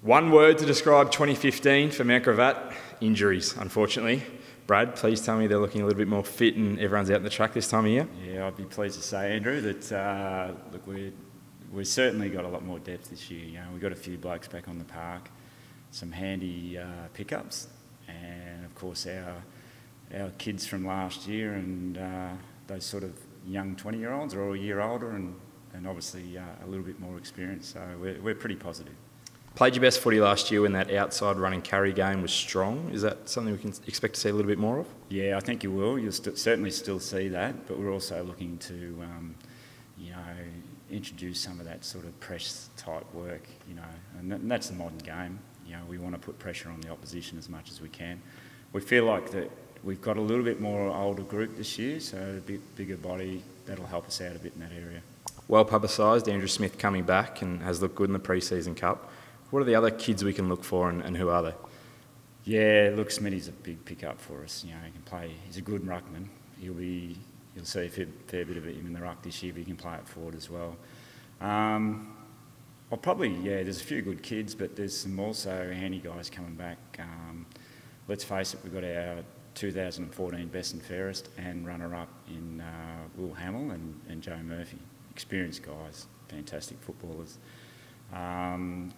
One word to describe 2015 for Mount Gravatt: injuries, unfortunately. Brad, please tell me they're looking a little bit more fit and everyone's out in the track this time of year. Yeah, I'd be pleased to say, Andrew, that look, we've certainly got a lot more depth this year. You know, we've got a few blokes back on the park, some handy pickups, and of course our kids from last year and those sort of young 20-year-olds are all a year older and obviously a little bit more experienced. So we're pretty positive. Played your best footy last year when that outside run and carry game was strong. Is that something we can expect to see a little bit more of? Yeah, I think you will. You'll certainly still see that, but we're also looking to, you know, introduce some of that sort of press type work, you know, and that's the modern game. You know, we want to put pressure on the opposition as much as we can. We feel like that we've got a little bit more older group this year, so a bit bigger body, that'll help us out a bit in that area. Well publicised, Andrew Smith coming back and has looked good in the pre-season cup. What are the other kids we can look for and who are they? Yeah, look, Smitty's a big pickup for us. You know, he can play. He's a good ruckman. You'll see a fair bit of him in the ruck this year, but he can play it forward as well. There's a few good kids, but there's some also handy guys coming back. Let's face it, we've got our 2014 best and fairest and runner-up in Will Hamill and Joe Murphy. Experienced guys, fantastic footballers.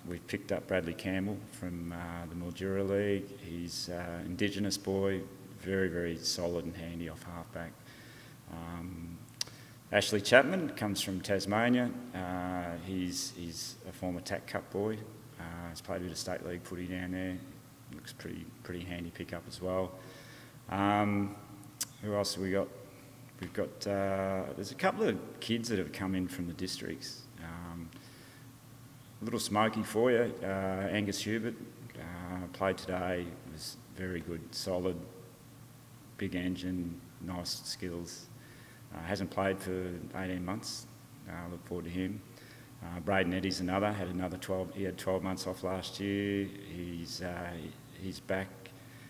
We've picked up Bradley Campbell from the Mildura League. He's an Indigenous boy, very, very solid and handy off halfback. Ashley Chapman comes from Tasmania. He's a former TAC Cup boy. He's played a bit of state league footy down there. Looks pretty handy pickup as well. Who else have we got? We've got there's a couple of kids that have come in from the districts. A little smoky for you. Angus Hubert played today. Was very good, solid, big engine, nice skills. Hasn't played for 18 months. Look forward to him. Braden Eddy's another. Had 12. He had 12 months off last year. He's back.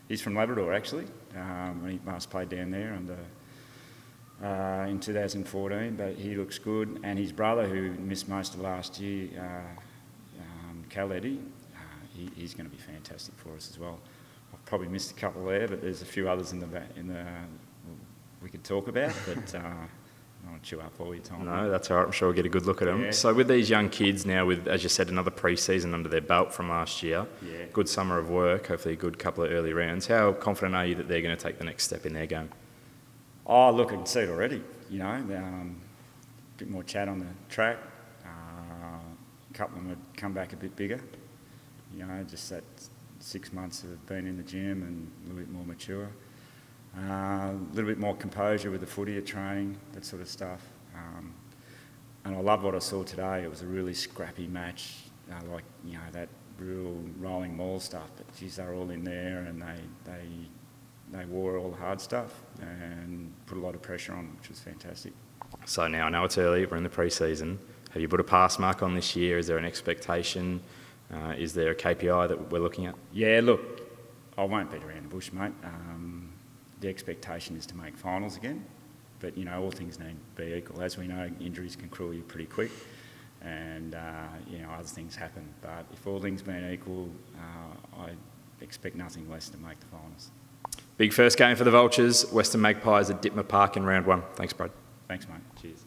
He's from Labrador actually. He last played down there in 2014, but he looks good. And his brother, who missed most of last year, Cal Eddy, he's going to be fantastic for us as well. I've probably missed a couple there, but there's a few others in the we could talk about, but I don't want to chew up all your time. No, that's all right. I'm sure we'll get a good look at them. Yeah. So with these young kids now, with, as you said, another pre-season under their belt from last year, yeah. Good summer of work, hopefully a good couple of early rounds. How confident are you that they're going to take the next step in their game? Oh, look, I can see it already. You know, a bit more chat on the track. A couple of them would come back a bit bigger. You know, just that 6 months of being in the gym and a little bit more mature. A little bit more composure with the footy at training, that sort of stuff. And I love what I saw today. It was a really scrappy match, like, you know, that real rolling maul stuff. But geez, they were all in there and they wore all the hard stuff and put a lot of pressure on, which was fantastic. So now, I know it's early, we're in the pre-season. Have you put a pass mark on this year? Is there an expectation? Is there a KPI that we're looking at? Yeah, look, I won't beat around the bush, mate. The expectation is to make finals again, but you know, all things need to be equal. As we know, injuries can cruel you pretty quick, and you know, other things happen. But if all things being equal, I expect nothing less to make the finals. Big first game for the Vultures. Western Magpies at Ditma Park in round 1. Thanks, Brad. Thanks, mate. Cheers.